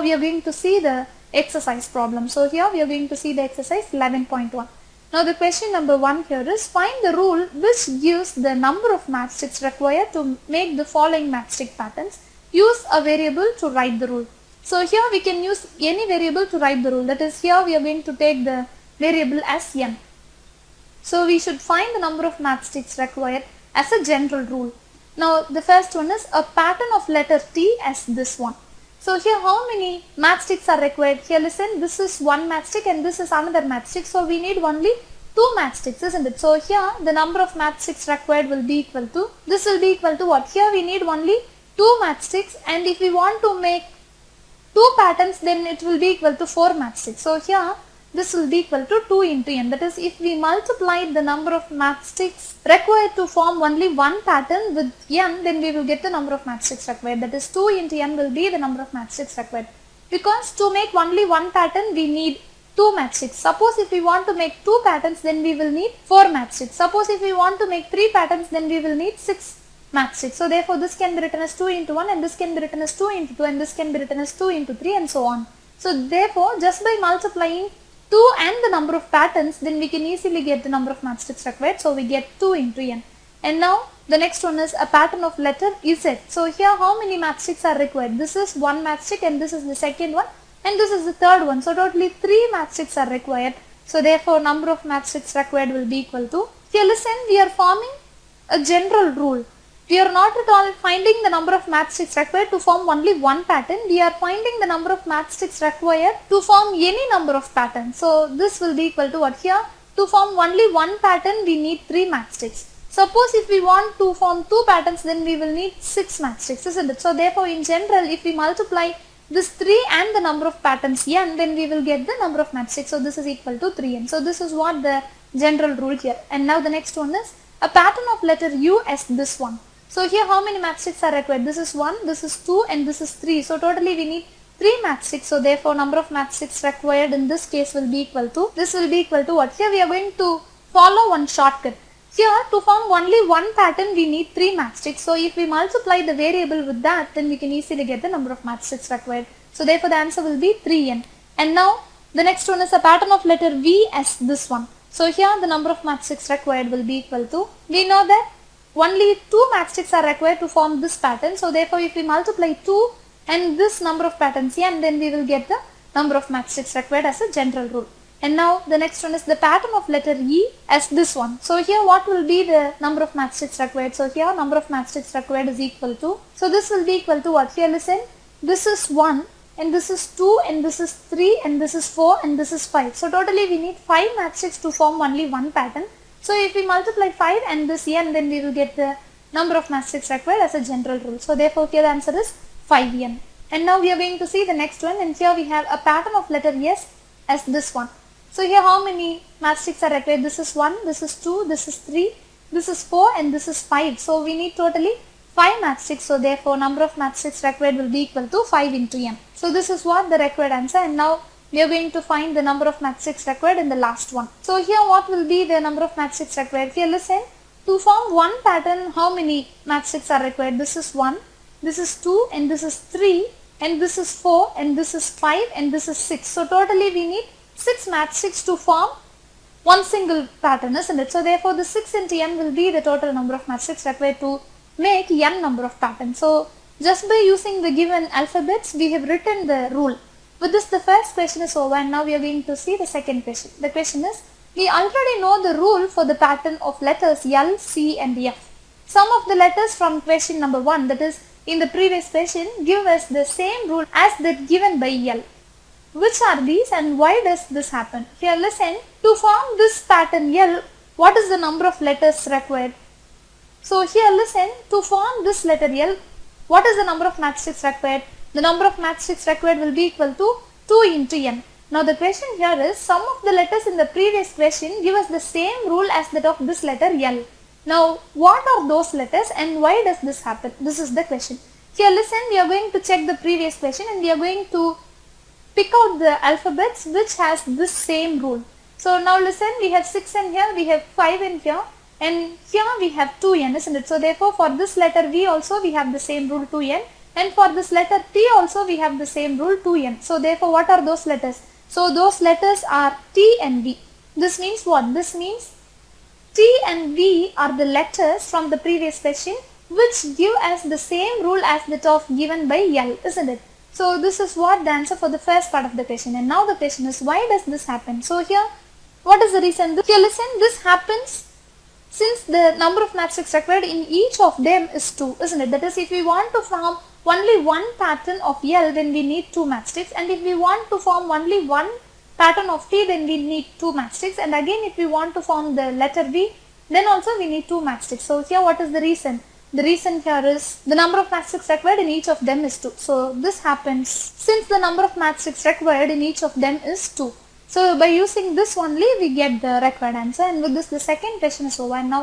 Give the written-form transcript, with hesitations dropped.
we are going to see the exercise problem. So here we are going to see the exercise 11.1. Now the question number 1 here is, find the rule which gives the number of matchsticks required to make the following matchstick patterns. Use a variable to write the rule. So here we can use any variable to write the rule. That is, here we are going to take the variable as n. So we should find the number of matchsticks required as a general rule. Now the first one is a pattern of letter T as this one. So here how many matchsticks are required? Here listen, this is one matchstick and this is another matchstick. So we need only 2 matchsticks, isn't it? So here the number of matchsticks required will be equal to, this will be equal to what? Here we need only 2 matchsticks, and if we want to make 2 patterns, then it will be equal to 4 matchsticks. So here this will be equal to 2 into n. That is, if we multiply the number of matchsticks required to form only one pattern with n, then we will get the number of matchsticks required. That is, 2 into n will be the number of matchsticks required. Because to make only one pattern, we need 2 matchsticks. Suppose if we want to make 2 patterns, then we will need 4 matchsticks. Suppose if we want to make 3 patterns, then we will need 6 matchsticks. So therefore this can be written as 2 into 1, and this can be written as 2 into 2, and this can be written as 2 into 3, and so on. So therefore just by multiplying 2 and the number of patterns, then we can easily get the number of matchsticks required. So we get 2 into n. And now the next one is a pattern of letter Z. So here how many matchsticks are required? This is one matchstick, and this is the second one, and this is the third one. So totally 3 matchsticks are required. So therefore number of matchsticks required will be equal to, here listen, we are forming a general rule. We are not at all finding the number of matchsticks required to form only one pattern. We are finding the number of matchsticks required to form any number of patterns. So this will be equal to what? Here, to form only one pattern, we need 3 matchsticks. Suppose if we want to form 2 patterns, then we will need 6 matchsticks, isn't it? So therefore in general, if we multiply this 3 and the number of patterns n, then we will get the number of matchsticks. So this is equal to 3n. So this is what the general rule here. And now the next one is a pattern of letter U as this one. So here how many matchsticks are required? This is 1, this is 2, and this is 3. So totally we need 3 matchsticks. So therefore number of matchsticks required in this case will be equal to, this will be equal to what? Here we are going to follow one shortcut. Here to form only one pattern we need 3 matchsticks. So if we multiply the variable with that, then we can easily get the number of matchsticks required. So therefore the answer will be 3n. And now the next one is a pattern of letter V as this one. So here the number of matchsticks required will be equal to, we know that only 2 matchsticks are required to form this pattern. So therefore if we multiply 2 and this number of patterns n, then we will get the number of matchsticks required as a general rule. And now the next one is the pattern of letter E as this one. So here what will be the number of matchsticks required? So here number of matchsticks required is equal to, so this will be equal to what? Here listen, this is 1 and this is 2 and this is 3 and this is 4 and this is 5. So totally we need 5 matchsticks to form only one pattern. So if we multiply 5 and this n, then we will get the number of matchsticks required as a general rule. So therefore here the answer is 5n. And now we are going to see the next one, and here we have a pattern of letter S as this one. So here how many matchsticks are required? This is 1, this is 2, this is 3, this is 4 and this is 5. So we need totally 5 matchsticks. So therefore number of matchsticks required will be equal to 5 into n. So this is what the required answer, and now we are going to find the number of matchsticks required in the last one. So here what will be the number of matchsticks required? Here listen, to form one pattern how many matchsticks are required? This is 1, this is 2 and this is 3 and this is 4 and this is 5 and this is 6. So totally we need 6 matchsticks to form one single pattern, isn't it? So therefore the 6 into n will be the total number of matchsticks required to make n number of patterns. So just by using the given alphabets, we have written the rule. With this, the first question is over, and now we are going to see the second question. The question is, we already know the rule for the pattern of letters L, C and F. Some of the letters from question number 1, that is in the previous question, give us the same rule as that given by L. Which are these and why does this happen? Here listen, to form this pattern L, what is the number of letters required? So here listen, to form this letter L, what is the number of matchsticks required? The number of matchsticks required will be equal to 2 into n. Now the question here is, some of the letters in the previous question give us the same rule as that of this letter L. Now what are those letters and why does this happen? This is the question. Here listen, we are going to check the previous question and we are going to pick out the alphabets which has this same rule. So now listen, we have 6 in here, we have 5 in here, and here we have 2n, isn't it? So therefore for this letter V also we have the same rule 2n, And for this letter T also we have the same rule 2n. So therefore what are those letters? So those letters are T and V. This means what? This means T and V are the letters from the previous question which give us the same rule as that of given by L, isn't it? So this is what the answer for the first part of the question. And now the question is, why does this happen? So here, what is the reason? Here listen, this happens since the number of matchsticks required in each of them is 2, isn't it? That is, if we want to form only one pattern of L, then we need 2 matchsticks, and if we want to form only one pattern of T, then we need 2 matchsticks, and again if we want to form the letter V, then also we need 2 matchsticks. So here what is the reason? The reason here is the number of matchsticks required in each of them is 2. So this happens since the number of matchsticks required in each of them is 2. So by using this only we get the required answer, and with this the second question is over. And now